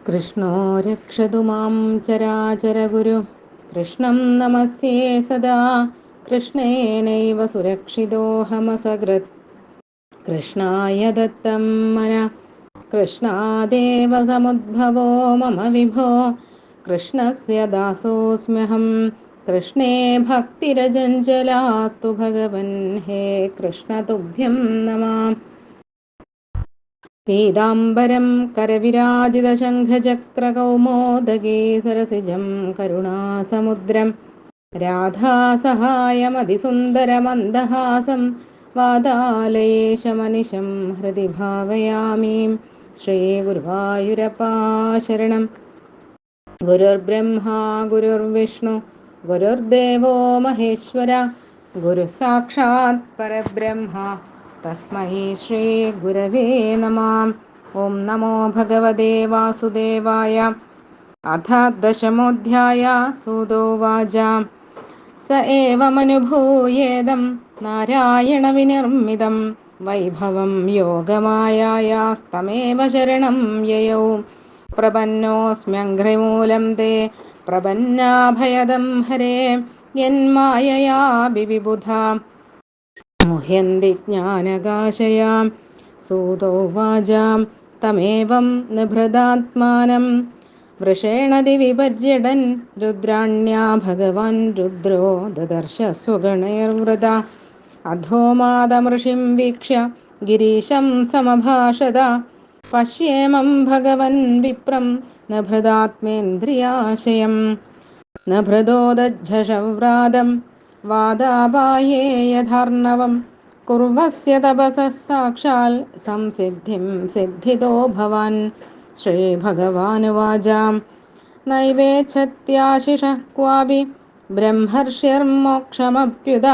कृष्णो रक्षतु मां चराचरगुरु कृष्णं नमस्ये सदा। कृष्णेनैव सुरक्षितोऽहमसकृत् कृष्णाय दत्तं मन कृष्णादेव समुद्भवो मम विभो। कृष्णस्य दासोऽस्म्यहं कृष्णे भक्तिरजञ्जलास्तु भगवन् हे कृष्ण तुभ्यं नमः। पीताम्बरं करविराजितशङ्खचक्रकौमोदगी सरसिजं करुणासमुद्रं राधासहायमधिसुन्दरमन्दहासं वातालयेशमनिशं हृदि भावयामि। श्रीगुरुवायुरपा शरणं। गुरुर्ब्रह्मा गुरुर्विष्णु गुरुर्देवो महेश्वर गुरुः साक्षात् परब्रह्म तस्मै श्रीगुरवे नमः। ॐ नमो भगवते वासुदेवाय। अथ दशमोऽध्यायः। सूतोवाच स एवमनुभूयेदं नारायणविनिर्मितं वैभवं योगमायायास्तमेव शरणं ययौ। प्रपन्नोऽस्म्यङ्घ्रिमूलं ते प्रपन्नाभयदं हरे। यन्मायया विविबुधा मुह्यन्ति ज्ञानकाशया। सूतोवाच तमेवं निभृतात्मानं वृषेण दिवि पर्यटन् रुद्राण्या भगवान् रुद्रो ददर्श स्वगणैर्वृता। अधोमादमृषिं वीक्ष्य गिरीशं समभाषत। पश्येमं भगवन् विप्रं नभृतात्मेन्द्रियाशयम् न भृदोदझषव्रादं वादापाये यथार्णवं। कुर्वस्य तपसः साक्षात् संसिद्धिं सिद्धितो भवान्। श्रीभगवानुवाच नैवेच्छत्याशिषः क्वापि ब्रह्मर्षिर्मोक्षमप्युत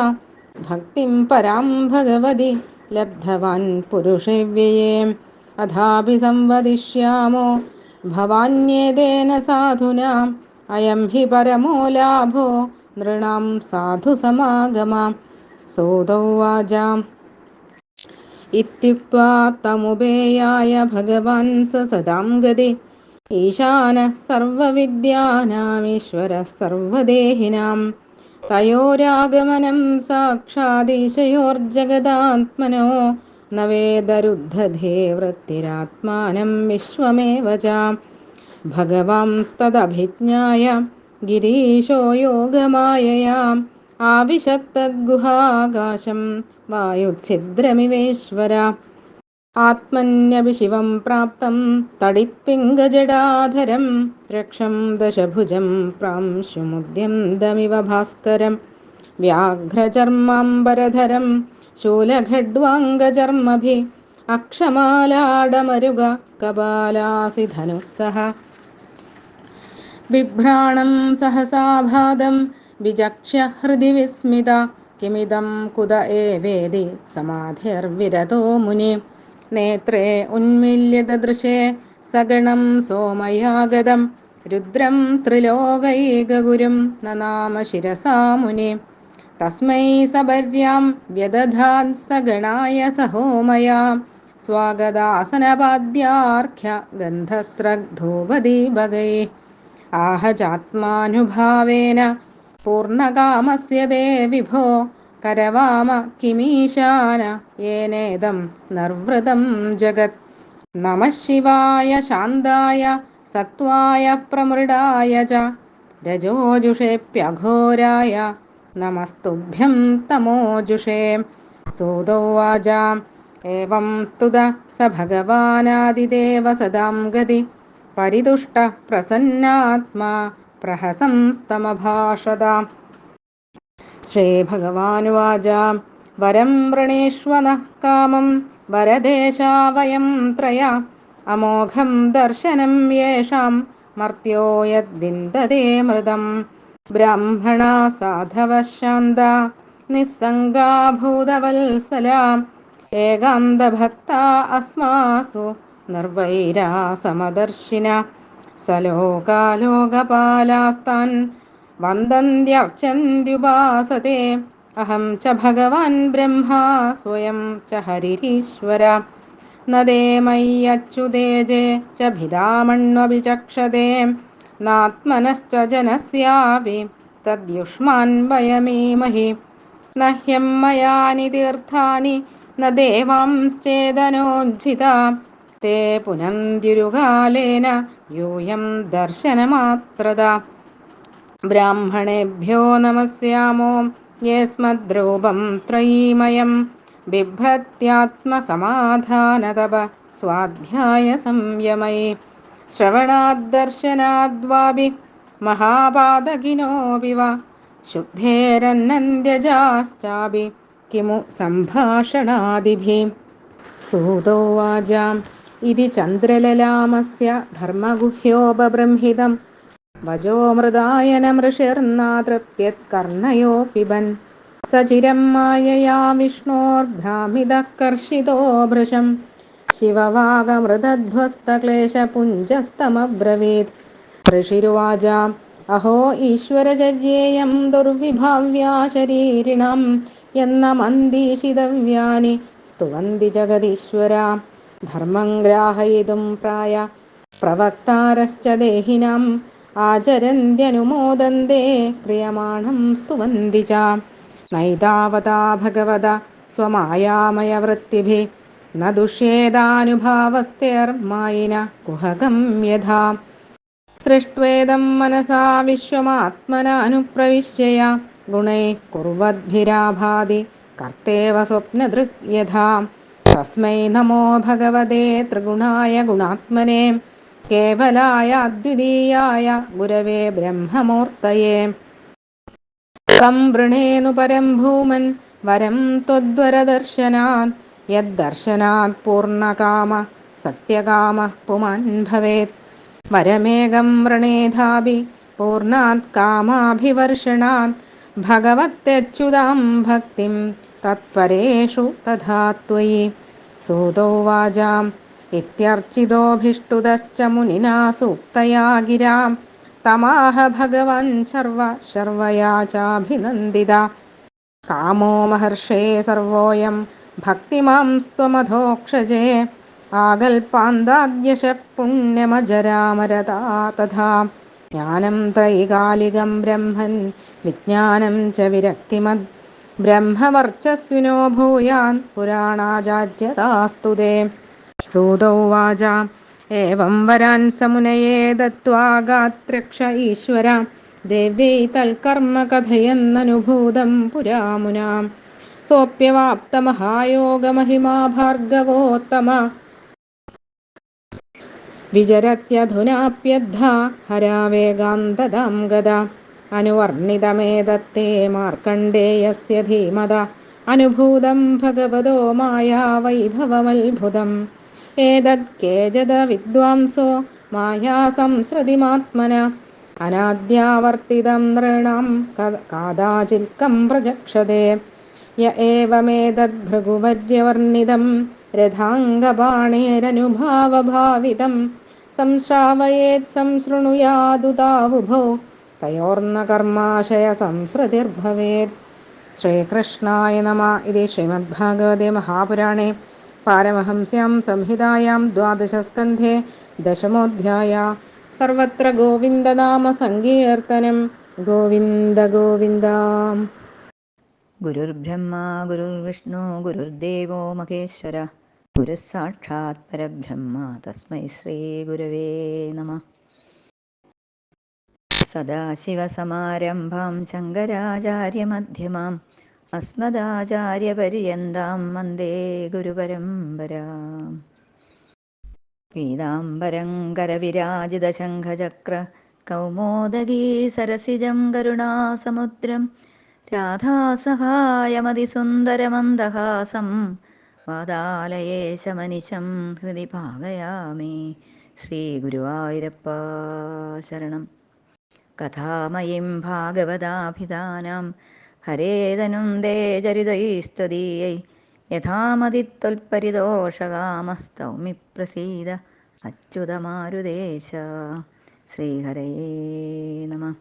भक्तिं परां भगवति लब्धवान् पुरुषे व्यये। अथापि संवदिष्यामो भवान्येतेन साधुना अयं हि परमो लाभो नृणां साधुसमागमा। सूतोवाच इत्युक्त्वा तमुपेयाय भगवान् स सदां गति ईशानः सर्वविद्यानामीश्वरः सर्वदेहिनां। तयोरागमनं साक्षादीशयोर्जगदात्मनो न वेदरुद्धधे वृत्तिरात्मानं विश्वमेव च। भगवांस्तदभिज्ञाय गिरीशो योगमाययाम् आविशत्तद्गुहाकाशं वायुच्छिद्रमिवेश्वर। आत्मन्यपि शिवं प्राप्तं तडित्पिङ्गजडाधरं रक्षं दशभुजं प्रांशुमुद्यन्तमिव भास्करं। व्याघ्रचर्माम्बरधरं शूलखड्वाङ्गचर्मभिः अक्षमालाडमरुग कपालासि धनुः सह। बिभ्राणं सहसा भादं विचक्ष्य हृदि विस्मिता किमिदं कुत एवेदि समाधिर्विरतो मुनि। नेत्रे उन्मील्य ददृशे सगणं सोमयागदं रुद्रं त्रिलोकैकगुरुं ननाम शिरसा मुनि। तस्मै सपर्यां व्यदधात् सगणाय सहोमया स्वागतासनपाद्यार्घ्य गन्धस्रग्धूपदीपगैः। आह चात्मानुभावेन पूर्णकामस्य ते विभो करवाम किमीशान येनेदं नर्वृतं जगत्। नमः शिवाय शान्ताय सत्त्वाय प्रमृडाय च रजोजुषेऽप्यघोराय नमस्तुभ्यं तमोजुषे। सूतोवाच एवं स्तुत स भगवानादिदेव सदां गति परितुष्टः प्रसन्नात्मा प्रहसंस्तमभाषत। श्रीभगवानुवाच वरं वृणीष्व नः कामं वरदेशा वयं त्रया अमोघं दर्शनं येषां मर्त्यो यद्विन्दते मृदं। ब्राह्मणा साधवः शान्ता निस्सङ्गा भूतवत्सला एकान्तभक्ता अस्मासु निर्वैरा समदर्शिना। सलोकालोकपालास्तान् वन्दन्त्यर्चन्त्युपासते अहं च भगवान् ब्रह्मा स्वयं च हरिरीश्वर। न ते मय्यच्युतेजे च भिदामण्वभिचक्षते नात्मनश्च जनस्यापि तद्युष्मान्वयमीमहि न ह्यं मयानि तीर्थानि न देवांश्चेदनोज्झिता ते पुनन्त्युरुकालेन यूयं दर्शनमात्रदा ब्राह्मणेभ्यो नमस्यामो येऽस्मद्रूपं त्रयीमयं बिभ्रत्यात्मसमाधानतप स्वाध्यायसंयमये श्रवणाद्दर्शनाद्वापि महापातकिनोऽपि वा शुद्धेरन्नन्द्यजाश्चापि किमु सम्भाषणादिभिः सूतोवाच इति चन्द्रललामस्य धर्मगुह्योपबृंहितं वचोमृदायनमृषिर्नातृप्यत्कर्णयो पिबन् स चिरं मायया विष्णोर्भ्रामिदः कर्षितो भृशं शिववागमृतध्वस्तक्लेशपुञ्जस्तमब्रवीत् ऋषिरुवाच अहो ईश्वरचर्येयं दुर्विभाव्या शरीरिणां यन्न मन्दीशितव्यानि स्तुवन्ति जगदीश्वरा धर्मं ग्राहयितुं प्राय प्रवक्तारश्च देहिनाम् आचरन्त्यनुमोदन्ते क्रियमाणं स्तुवन्ति च नैतावता भगवता स्वमायामयवृत्तिभिः न दुष्येदानुभावस्तेर्मायिन कुहकं यथा सृष्ट्वेदं मनसा विश्वमात्मनानुप्रविश्य गुणैः कुर्वद्भिराभाति कर्तेव स्वप्नदृक् यथा तस्मै नमो भगवते त्रिगुणाय गुणात्मने केवलाय अद्वितीयाय गुरवे ब्रह्ममूर्तये कं वृणेनु परं भूमन् वरं त्वद्वरदर्शनात् यद्दर्शनात् पूर्णकाम सत्यकामः पुमान् भवेत् वरमेकं वृणेधापि पूर्णात् कामाभिवर्षणात् भगवत्यच्युतां भक्तिं तत्परेषु तथा त्वयि सूतोवाच इत्यर्चितोऽभीष्टुतश्च मुनिना सूक्तया गिरा तमाह भगवान् शर्वया चाभिनन्दिता कामो महर्षे सर्वोऽयं भक्तिमां त्वमधोक्षजे आकल्पान्ताद्यशः पुण्यमजरामरता तथा ज्ञानं त्रैकालिकं ब्रह्मन् विज्ञानं च विरक्तिमद् ब्रह्मवर्चस्विनो भूयान् पुराणाचार्यतास्तु ते सूतोवाच एवं वरान् समुनये दत्त्वा गात्रक्ष ईश्वर देव्यै तत्कर्म कथयन्ननुभूतं पुरा मुना सोऽप्यवाप्तमहायोगमहिमा भार्गवोत्तम विचरत्यधुनाप्यद्धा हरावेगान्तदां गदा अनुवर्णितमेतत्ते मार्कण्डेयस्य धीमता अनुभूतं भगवतो माया वैभवमद्भुतम् एतत् केचिद विद्वांसो माया संसृतिमात्मन अनाद्यावर्तितं नृणां कदाचिल्कं प्रचक्षते य एवमेतद्भृगुवर्यवर्णितं रथाङ्गपाणेरनुभावभावितं संश्रावयेत् संशृणुयादुताहुभौ तयोर्न कर्माशय संसृतिर्भवेत् श्रीकृष्णाय नमः इति श्रीमद्भागवते महापुराणे पारमहंस्यां संहितायां द्वादशस्कन्धे दशमोऽध्यायः सर्वत्र गोविन्दनामसङ्कीर्तनं गोविन्द गोविन्द गुरुर्ब्रह्मा गुरुर्विष्णु गुरुर्देवो महेश्वरः गुरुः साक्षात् परब्रह्म तस्मै श्रीगुरवे नमः सदाशिवसमारम्भां शङ्कराचार्यमध्यमाम् अस्मदाचार्यपर्यन्तां वन्दे गुरुपरम्पराम् पीताम्बरं करविराजितशङ्खचक्र कौमोदगी सरसिजं करुणासमुद्रं राधासहायमतिसुन्दरमन्दहासं वादालयेशमनिशं हृदि भावयामि श्रीगुरुवायूरप्पा शरणं कथामयीं भागवताभिधानां हरेदनुं दे चरितैस्तदीयै यथामतित्वल्परितोषकामस्तौमि प्रसीद अच्युतमारुदेश श्रीहरये नमः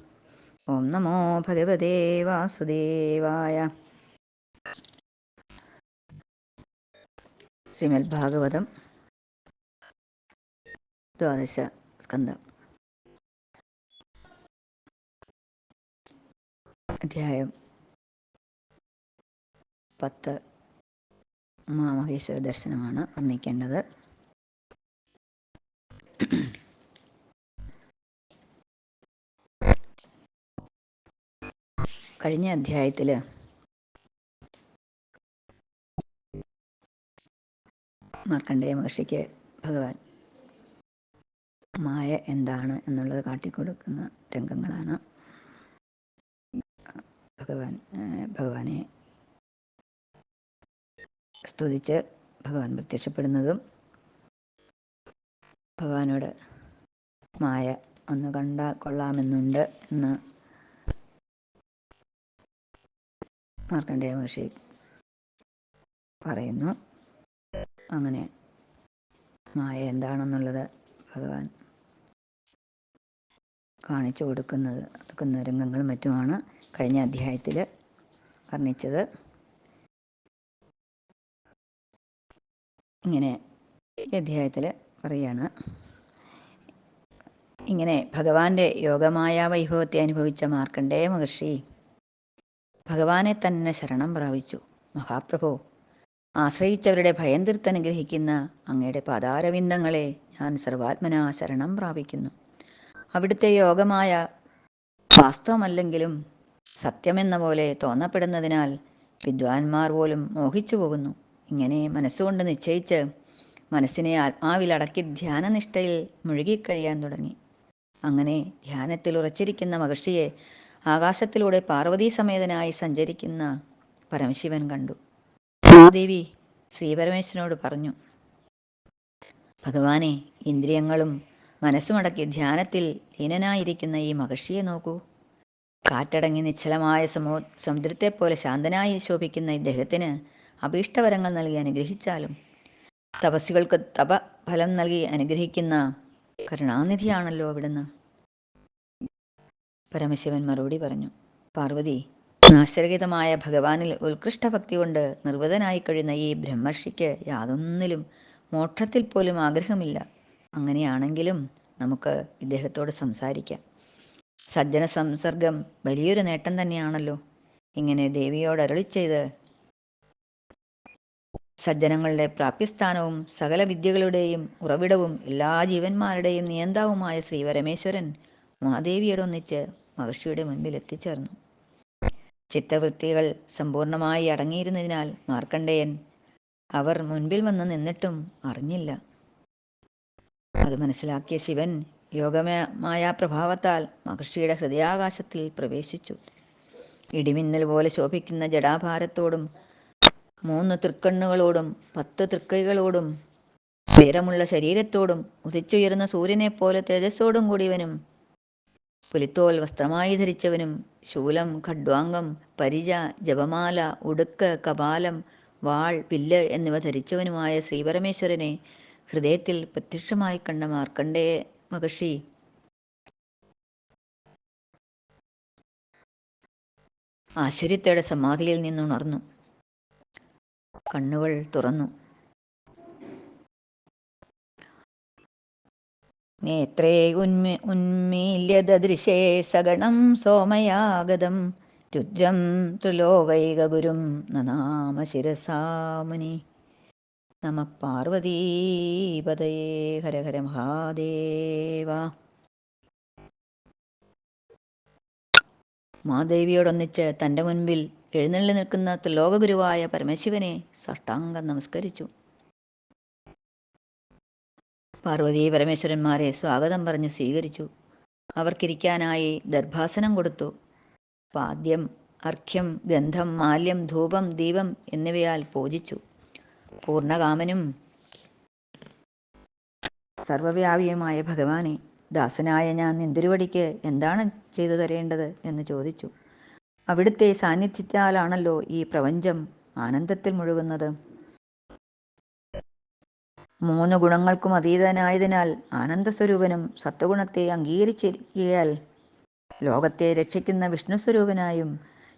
ഓം നമോ ഭഗവതേ വാസുദേവായ. ശ്രീമദ് ഭാഗവതം ദ്വാദശ സ്കന്ധം. അധ്യായം 10 മഹാമഹേശ്വര ദർശനമാണ് വർണ്ണിക്കേണ്ടത്. കഴിഞ്ഞ അധ്യായത്തിൽ മാർക്കണ്ഡേയ മഹർഷിക്ക് ഭഗവാൻ മായ എന്താണ് എന്നുള്ളത് കാട്ടിക്കൊടുക്കുന്ന രംഗങ്ങളാണ്. ഭഗവാനെ സ്തുതിച്ച് ഭഗവാൻ പ്രത്യക്ഷപ്പെടുന്നതും ഭഗവാനോട് മായ ഒന്ന് കണ്ടാൽ കൊള്ളാമെന്നുണ്ട് എന്ന് മാർക്കണ്ഡേയ മഹർഷി പറയുന്നു. അങ്ങനെ മായ എന്താണെന്നുള്ളത് ഭഗവാൻ കാണിച്ചു കൊടുക്കുന്ന രംഗങ്ങളും മറ്റുമാണ് കഴിഞ്ഞ അധ്യായത്തിൽ വർണ്ണിച്ചത്. ഇങ്ങനെ ഈ അധ്യായത്തിൽ പറയാണ്, ഇങ്ങനെ ഭഗവാന്റെ യോഗമായ വൈഭവത്തെ അനുഭവിച്ച മാർക്കണ്ഡേയ മഹർഷി ഭഗവാനെ തന്നെ ശരണം പ്രാപിച്ചു. മഹാപ്രഭോ, ആശ്രയിച്ചവരുടെ ഭയം തീർത്തനുഗ്രഹിക്കുന്ന അങ്ങയുടെ പാതാരവിന്ദങ്ങളെ ഞാൻ സർവാത്മനാ ശരണം പ്രാപിക്കുന്നു. അവിടുത്തെ യോഗമായ വാസ്തവമല്ലെങ്കിലും സത്യമെന്ന പോലെ തോന്നപ്പെടുന്നതിനാൽ വിദ്വാൻമാർ പോലും മോഹിച്ചു പോകുന്നു. ഇങ്ങനെ മനസ്സുകൊണ്ട് നിശ്ചയിച്ച് മനസ്സിനെ ആത്മാവിലടക്കി ധ്യാനനിഷ്ഠയിൽ മുഴുകിക്കഴിയാൻ തുടങ്ങി. അങ്ങനെ ധ്യാനത്തിൽ ഉറച്ചിരിക്കുന്ന മഹർഷിയെ ആകാശത്തിലൂടെ പാർവതീ സമേതനായി സഞ്ചരിക്കുന്ന പരമശിവൻ കണ്ടു. ദേവി ശ്രീപരമേശ്വരനോട് പറഞ്ഞു, ഭഗവാനെ, ഇന്ദ്രിയങ്ങളും മനസ്സുമടക്കി ധ്യാനത്തിൽ ലീനനായിരിക്കുന്ന ഈ മഹർഷിയെ നോക്കൂ. കാറ്റടങ്ങി നിശ്ചലമായ സമുദ്രത്തെപ്പോലെ ശാന്തനായി ശോഭിക്കുന്ന ഇദ്ദേഹത്തിന് അഭീഷ്ടവരങ്ങൾ നൽകി അനുഗ്രഹിച്ചാലും തപസ്സുകൾക്ക് തപഫലം നൽകി അനുഗ്രഹിക്കുന്ന കരുണാനിധിയാണല്ലോ അവിടുന്ന്. പരമശിവൻ മറുപടി പറഞ്ഞു, പാർവതി, നാശരഹിതമായ ഭഗവാനിൽ ഉത്കൃഷ്ട ഭക്തി കൊണ്ട് നിർവൃതനായി കഴിയുന്ന ഈ ബ്രഹ്മർഷിക്ക് യാതൊന്നിലും മോക്ഷത്തിൽ പോലും ആഗ്രഹമില്ല. അങ്ങനെയാണെങ്കിലും നമുക്ക് ഇദ്ദേഹത്തോട് സംസാരിക്കാം. സജ്ജന സംസർഗം വലിയൊരു നേട്ടം തന്നെയാണല്ലോ. ഇങ്ങനെ ദേവിയോട് അരുളി ചെയ്ത് സജ്ജനങ്ങളുടെ പ്രാപ്യസ്ഥാനവും സകല വിദ്യകളുടെയും ഉറവിടവും എല്ലാ ജീവന്മാരുടെയും നിയന്താവുമായ ശ്രീപരമേശ്വരൻ മഹാദേവിയോടൊന്നിച്ച് മഹർഷിയുടെ മുൻപിൽ എത്തിച്ചേർന്നു. ചിത്തവൃത്തികൾ സമ്പൂർണമായി അടങ്ങിയിരുന്നതിനാൽ മാർക്കണ്ഡേയൻ അവർ മുൻപിൽ വന്ന് നിന്നിട്ടും അറിഞ്ഞില്ല. അത് മനസ്സിലാക്കിയ ശിവൻ യോഗമായ പ്രഭാവത്താൽ മഹർഷിയുടെ ഹൃദയാകാശത്തിൽ പ്രവേശിച്ചു. ഇടിമിന്നൽ പോലെ ശോഭിക്കുന്ന ജടാഭാരത്തോടും 3 തൃക്കണ്ണുകളോടും 10 തൃക്കൈകളോടും ഉയരമുള്ള ശരീരത്തോടും ഉദിച്ചുയർന്ന സൂര്യനെപ്പോലെ തേജസ്സോടും കൂടിയവനും പുലിത്തോൽ വസ്ത്രമായി ധരിച്ചവനും ശൂലം, ഖഡ്വാംഗം, പരിച, ജപമാല, ഉടുക്ക്, കപാലം, വാൾ, വില്ല് എന്നിവ ധരിച്ചവനുമായ ശ്രീപരമേശ്വരനെ ഹൃദയത്തിൽ പ്രത്യക്ഷമായി കണ്ട മാർക്കണ്ഡേയ മഹർഷി ആശ്ചര്യത്തോടെ സമാധിയിൽ നിന്നുണർന്നു. കണ്ണുകൾ തുറന്നു. നേത്രേ ഉന്മീല്യദൃശേ സഗണം സോമയാഗതം രുദ്രം ത്രിലോകൈകഗുരും നനാമ ശിരസാ മുനി. നമ പാർവതീപതയേ. ഹര ഹര മഹാദേവ. മാദേവിയോടൊന്നിച്ച് തൻ്റെ മുൻപിൽ എഴുന്നള്ളി നിൽക്കുന്ന ത്രിലോകഗുരുവായ പരമശിവനെ സാഷ്ടാംഗം നമസ്കരിച്ചു. പാർവതീ പരമേശ്വരന്മാരെ സ്വാഗതം പറഞ്ഞ് സ്വീകരിച്ചു. അവർക്കിരിക്കാനായി ദർഭാസനം കൊടുത്തു. പാദ്യം, അർഘ്യം, ഗന്ധം, മാല്യം, ധൂപം, ദീപം എന്നിവയാൽ പൂജിച്ചു. പൂർണ്ണകാമനും സർവവ്യാപിയുമായ ഭഗവാനെ, ദാസനായ ഞാൻ നിന്തിരുവടിക്ക് എന്താണ് ചെയ്തു തരേണ്ടത് എന്ന് ചോദിച്ചു. അവിടുത്തെ സാന്നിധ്യത്താലാണല്ലോ ഈ പ്രപഞ്ചം ആനന്ദത്തിൽ മുഴുകുന്നത്. 3 ഗുണങ്ങൾക്കും അതീതനായതിനാൽ ആനന്ദസ്വരൂപനും സത്വഗുണത്തെ അംഗീകരിച്ചിരിക്കയാൽ ലോകത്തെ രക്ഷിക്കുന്ന വിഷ്ണുസ്വരൂപനായും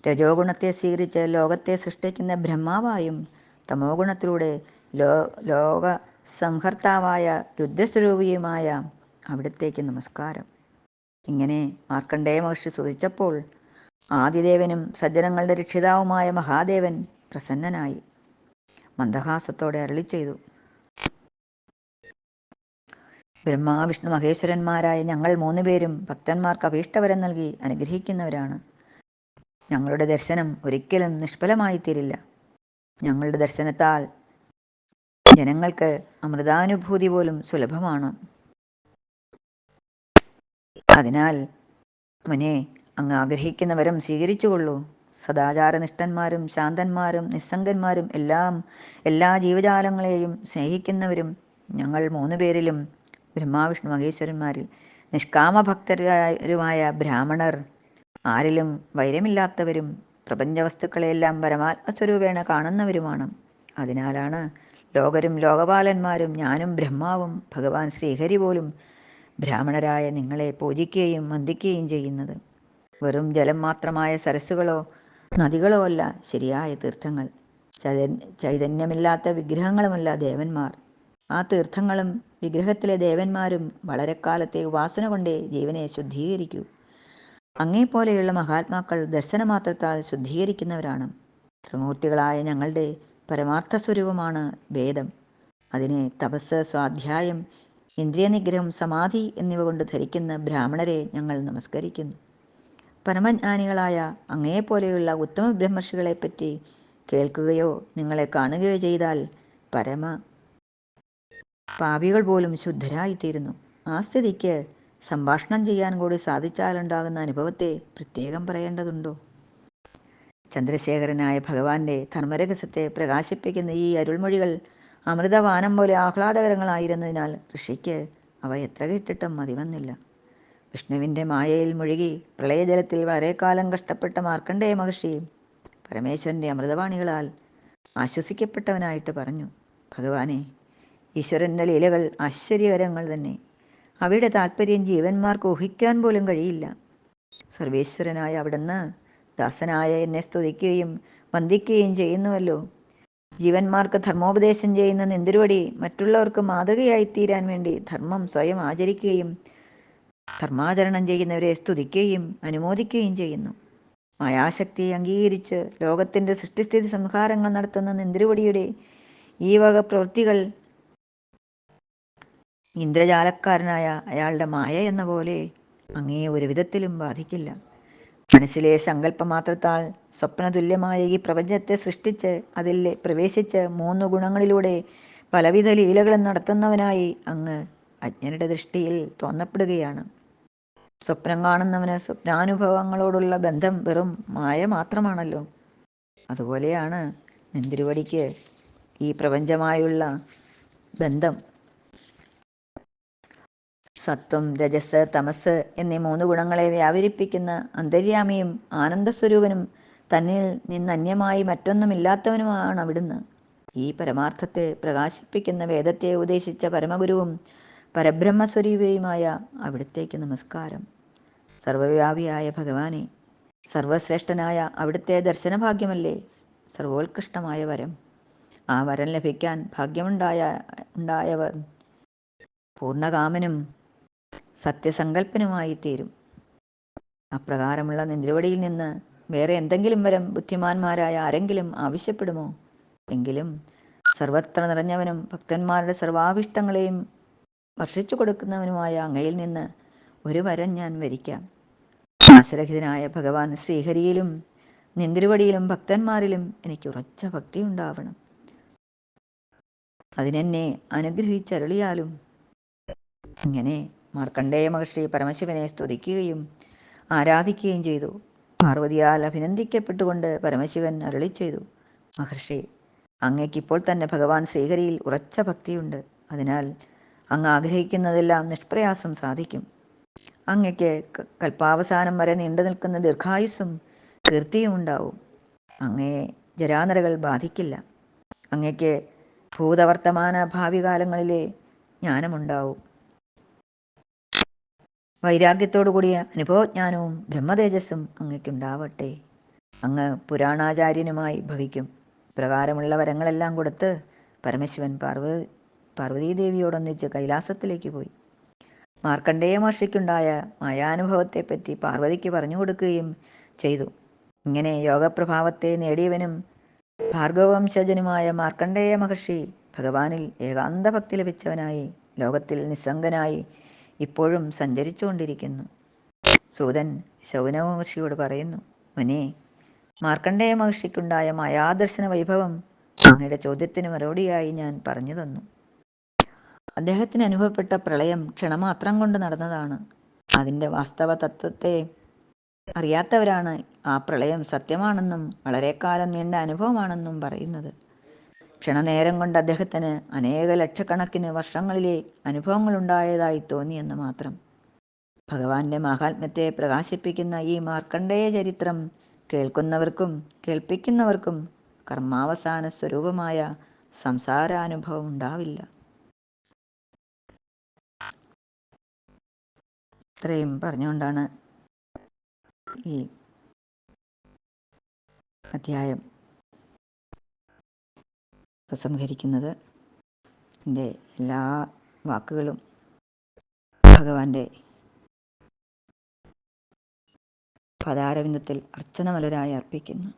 രജോ ഗുണത്തെ സ്വീകരിച്ച് ലോകത്തെ സൃഷ്ടിക്കുന്ന ബ്രഹ്മാവായും തമോ ഗുണത്തിലൂടെ ലോക സംഹർത്താവായ രുദ്രസ്വരൂപിയുമായ അവിടത്തേക്ക് നമസ്കാരം. ഇങ്ങനെ മാർക്കണ്ഡേയ മഹർഷി സ്തുതിച്ചപ്പോൾ ആദിദേവനും സജ്ജനങ്ങളുടെ രക്ഷിതാവുമായ മഹാദേവൻ പ്രസന്നനായി മന്ദഹാസത്തോടെ അരുളി ചെയ്തു: ബ്രഹ്മാ വിഷ്ണു മഹേശ്വരന്മാരായ ഞങ്ങൾ 3 പേരും ഭക്തന്മാർക്ക് അഭീഷ്ടവരം നൽകി അനുഗ്രഹിക്കുന്നവരാണ്. ഞങ്ങളുടെ ദർശനം ഒരിക്കലും നിഷ്ഫലമായിത്തീരില്ല. ഞങ്ങളുടെ ദർശനത്താൽ ജനങ്ങൾക്ക് അമൃതാനുഭൂതി പോലും സുലഭമാണ്. അതിനാൽ മുനെ, അങ്ങ് ആഗ്രഹിക്കുന്ന വരം സ്വീകരിച്ചുകൊള്ളൂ. സദാചാരനിഷ്ഠന്മാരും ശാന്തന്മാരും നിസ്സംഗന്മാരും എല്ലാ ജീവജാലങ്ങളെയും സ്നേഹിക്കുന്നവരും ഞങ്ങൾ 3 പേരിലും ബ്രഹ്മാവിഷ്ണു മഹേശ്വരന്മാരിൽ നിഷ്കാമഭക്തരുമായ ബ്രാഹ്മണർ, ആരിലും വൈരമില്ലാത്തവരും പ്രപഞ്ചവസ്തുക്കളെയെല്ലാം പരമാത്മസ്വരൂപേണ കാണുന്നവരുമാണ്. അതിനാലാണ് ലോകരും ലോകപാലന്മാരും ഞാനും ബ്രഹ്മാവും ഭഗവാൻ ശ്രീഹരി പോലും ബ്രാഹ്മണരായ നിങ്ങളെ പൂജിക്കുകയും വന്ദിക്കുകയും ചെയ്യുന്നത്. വെറും ജലം മാത്രമായ സരസ്സുകളോ നദികളോ അല്ല ശരിയായ തീർത്ഥങ്ങൾ. ചൈതന്യമില്ലാത്ത വിഗ്രഹങ്ങളുമല്ല ദേവന്മാർ. ആ തീർത്ഥങ്ങളും വിഗ്രഹത്തിലെ ദേവന്മാരും വളരെ കാലത്തെ ഉപാസന കൊണ്ടേ ജീവനെ ശുദ്ധീകരിക്കൂ. അങ്ങേപ്പോലെയുള്ള മഹാത്മാക്കൾ ദർശനമാത്രത്താൽ ശുദ്ധീകരിക്കുന്നവരാണ്. ത്രിമൂർത്തികളായ ഞങ്ങളുടെ പരമാർത്ഥ സ്വരൂപമാണ് വേദം. അതിനെ തപസ്, സ്വാധ്യായം, ഇന്ദ്രിയനിഗ്രഹം, സമാധി എന്നിവ കൊണ്ട് ധരിക്കുന്ന ബ്രാഹ്മണരെ ഞങ്ങൾ നമസ്കരിക്കുന്നു. പരമജ്ഞാനികളായ അങ്ങയെപ്പോലെയുള്ള ഉത്തമ ബ്രഹ്മർഷികളെപ്പറ്റി കേൾക്കുകയോ നിങ്ങളെ കാണുകയോ ചെയ്താൽ പരമ പാപികൾ പോലും ശുദ്ധരായിത്തീരുന്നു. ആ സ്ഥിതിക്ക് സംഭാഷണം ചെയ്യാൻ കൂടി സാധിച്ചാലുണ്ടാകുന്ന അനുഭവത്തെ പ്രത്യേകം പറയേണ്ടതുണ്ടോ? ചന്ദ്രശേഖരനായ ഭഗവാന്റെ ധർമ്മരഹസ്യത്തെ പ്രകാശിപ്പിക്കുന്ന ഈ അരുൾമൊഴികൾ അമൃതപാനം പോലെ ആഹ്ലാദകരങ്ങളായിരുന്നതിനാൽ ഋഷിക്ക് അവ എത്ര കേട്ടിട്ടും മതിവന്നില്ല. വിഷ്ണുവിൻ്റെ മായയിൽ മുഴുകി പ്രളയജലത്തിൽ വളരെ കാലം കഷ്ടപ്പെട്ട മാർക്കണ്ഡേയ മഹർഷി പരമേശ്വരൻ്റെ അമൃതവാണികളാൽ ആശ്വസിക്കപ്പെട്ടവനായിട്ട് പറഞ്ഞു: ഭഗവാനെ, ഈശ്വരൻ്റെ ലീലകൾ ആശ്ചര്യകരങ്ങൾ തന്നെ. അവയുടെ താല്പര്യം ജീവന്മാർക്ക് ഊഹിക്കാൻ പോലും കഴിയില്ല. സർവേശ്വരനായ അവിടുന്ന് ദാസനായ എന്നെ സ്തുതിക്കുകയും വന്ദിക്കുകയും ചെയ്യുന്നുവല്ലോ. ജീവന്മാർക്ക് ധർമ്മോപദേശം ചെയ്യുന്ന നിന്തിരുവടി മറ്റുള്ളവർക്ക് മാതൃകയായിത്തീരാൻ വേണ്ടി ധർമ്മം സ്വയം ആചരിക്കുകയും ധർമാചരണം ചെയ്യുന്നവരെ സ്തുതിക്കുകയും അനുമോദിക്കുകയും ചെയ്യുന്നു. മായാശക്തിയെ അംഗീകരിച്ച് ലോകത്തിൻ്റെ സൃഷ്ടിസ്ഥിതി സംഹാരങ്ങൾ നടത്തുന്ന നിന്തിരുവടിയുടെ ഈ വക പ്രവൃത്തികൾ ഇന്ദ്രജാലക്കാരനായ അയാളുടെ മായ എന്ന പോലെ അങ്ങയെ ഒരു വിധത്തിലും ബാധിക്കില്ല. മനസ്സിലെ സങ്കല്പമാത്രത്താൽ സ്വപ്നതുല്യമായ ഈ പ്രപഞ്ചത്തെ സൃഷ്ടിച്ച് അതിൽ പ്രവേശിച്ച് 3 ഗുണങ്ങളിലൂടെ പലവിധ ലീലകളും നടത്തുന്നവനായി അങ്ങ് അജ്ഞരുടെ ദൃഷ്ടിയിൽ തോന്നപ്പെടുകയാണ്. സ്വപ്നം കാണുന്നവന് സ്വപ്നാനുഭവങ്ങളോടുള്ള ബന്ധം വെറും മായ മാത്രമാണല്ലോ. അതുപോലെയാണ് നിന്തിരുവടിക്ക് ഈ പ്രപഞ്ചമായുള്ള ബന്ധം. സത്വം, രജസ്, തമസ് എന്നീ 3 ഗുണങ്ങളെ വ്യാപരിപ്പിക്കുന്ന അന്തര്യാമിയും ആനന്ദസ്വരൂപനും തന്നിൽ നിന്നന്യമായി മറ്റൊന്നുമില്ലാത്തവനുമാണ് അവിടുന്ന്. ഈ പരമാർത്ഥത്തെ പ്രകാശിപ്പിക്കുന്ന വേദത്തെ ഉപദേശിച്ച പരമഗുരുവും പരബ്രഹ്മസ്വരൂപിയുമായ അവിടുത്തേക്ക് നമസ്കാരം. സർവവ്യാപിയായ ഭഗവാനെ, സർവശ്രേഷ്ഠനായ അവിടുത്തെ ദർശനഭാഗ്യമല്ലേ സർവോത്കൃഷ്ടമായ വരം. ആ വരം ലഭിക്കാൻ ഭാഗ്യമുണ്ടായവർ പൂർണ്ണകാമനും സത്യസങ്കല്പനുമായി തീരും. അപ്രകാരമുള്ള നിന്തിരുവടിയിൽ നിന്ന് വേറെ എന്തെങ്കിലും വരം ബുദ്ധിമാന്മാരായ ആരെങ്കിലും ആവശ്യപ്പെടുമോ? എങ്കിലും സർവത്ര നിറഞ്ഞവനും ഭക്തന്മാരുടെ സർവാഭിഷ്ടങ്ങളെയും വർഷിച്ചു കൊടുക്കുന്നവനുമായ അങ്ങയിൽ നിന്ന് ഒരു വരം ഞാൻ വരിക്കാം. നാശരഹിതനായ ഭഗവാൻ ശ്രീഹരിയിലും നിന്തിരുവടിയിലും ഭക്തന്മാരിലും എനിക്ക് ഉറച്ച ഭക്തി ഉണ്ടാവണം. അതിനെന്നെ അനുഗ്രഹിച്ചരുളിയാലും. ഇങ്ങനെ മാർക്കണ്ഡേയ മഹർഷി പരമശിവനെ സ്തുതിക്കുകയും ആരാധിക്കുകയും ചെയ്തു. പാർവതിയാൽ അഭിനന്ദിക്കപ്പെട്ടുകൊണ്ട് പരമശിവൻ അരുളി ചെയ്തു: മഹർഷി, അങ്ങയ്ക്കിപ്പോൾ തന്നെ ഭഗവാൻ ശ്രീഹരിയിൽ ഉറച്ച ഭക്തിയുണ്ട്. അതിനാൽ അങ്ങ് ആഗ്രഹിക്കുന്നതെല്ലാം നിഷ്പ്രയാസം സാധിക്കും. അങ്ങയ്ക്ക് കൽപ്പാവസാനം വരെ നീണ്ടു നിൽക്കുന്ന ദീർഘായുസ്സും കീർത്തിയും ഉണ്ടാവും. അങ്ങയെ ജരാനരകൾ ബാധിക്കില്ല. അങ്ങയ്ക്ക് ഭൂതവർത്തമാന ഭാവി കാലങ്ങളിലെ ജ്ഞാനമുണ്ടാവും. വൈരാഗ്യത്തോടു കൂടിയ അനുഭവജ്ഞാനവും ബ്രഹ്മതേജസ്സും അങ്ങയ്ക്കുണ്ടാവട്ടെ. അങ്ങ് പുരാണാചാര്യനുമായി ഭവിക്കും. പ്രകാരമുള്ള വരങ്ങളെല്ലാം കൊടുത്ത് പരമശിവൻ പാർവതീദേവിയോടൊന്നിച്ച് കൈലാസത്തിലേക്ക് പോയി. മാർക്കണ്ഡേയ മഹർഷിക്കുണ്ടായ മായാനുഭവത്തെപ്പറ്റി പാർവതിക്ക് പറഞ്ഞു കൊടുക്കുകയും ചെയ്തു. ഇങ്ങനെ യോഗപ്രഭാവത്തെ നേടിയവനും ഭാർഗവവംശജനുമായ മാർക്കണ്ഡേയ മഹർഷി ഭഗവാനിൽ ഏകാന്ത ഭക്തി ലഭിച്ചവനായി ലോകത്തിൽ നിസ്സംഗനായി ഇപ്പോഴും സഞ്ചരിച്ചുകൊണ്ടിരിക്കുന്നു. സൂതൻ ശൗനക മഹർഷിയോട് പറയുന്നു, മുനെ, മാർക്കണ്ഡേയ മഹർഷിക്കുണ്ടായ മായാദർശന വൈഭവം അങ്ങയുടെ ചോദ്യത്തിന് മറുപടിയായി ഞാൻ പറഞ്ഞു തന്നു. അദ്ദേഹത്തിന് അനുഭവപ്പെട്ട പ്രളയം ക്ഷണമാത്രം കൊണ്ട് നടന്നതാണ്. അതിൻ്റെ വാസ്തവ തത്വത്തെ അറിയാത്തവരാണ് ആ പ്രളയം സത്യമാണെന്നും വളരെ കാലം നീണ്ട അനുഭവമാണെന്നും പറയുന്നത്. ക്ഷണനേരം കൊണ്ട് അദ്ദേഹത്തിന് അനേക ലക്ഷക്കണക്കിന് വർഷങ്ങളിലെ അനുഭവങ്ങളുണ്ടായതായി തോന്നിയെന്ന് മാത്രം. ഭഗവാന്റെ മാഹാത്മ്യത്തെ പ്രകാശിപ്പിക്കുന്ന ഈ മാർക്കണ്ഡേയ ചരിത്രം കേൾക്കുന്നവർക്കും കേൾപ്പിക്കുന്നവർക്കും കർമാവസാന സ്വരൂപമായ സംസാരാനുഭവം ഉണ്ടാവില്ല. ഇത്രയും പറഞ്ഞുകൊണ്ടാണ് ഈ അധ്യായം ഉപസംഹരിക്കുന്നത്. എൻ്റെ എല്ലാ വാക്കുകളും ഭഗവാന്റെ പദാരവിന്ദത്തിൽ അർച്ചനമലരായി അർപ്പിക്കുന്നു.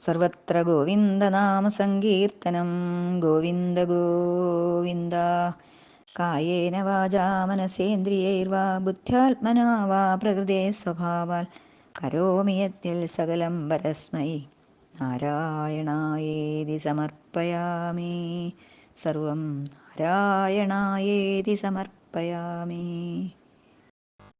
സർവത്ര ഗോവിന്ദനാമ സങ്കീർത്തനം. ഗോവിന്ദ ഗോവിന്ദ. കായേന വാചാ മനസേന്ദ്രിയൈർവാ ബുദ്ധ്യാത്മനാ വാ പ്രകൃതേ സ്വഭാവാൽ കരോമി യദ്യൽ സകലം പരസ്മൈ നാരായണായേതി സമർപ്പയാമി. സർവം നാരായണായേതി സമർപ്പയാമി.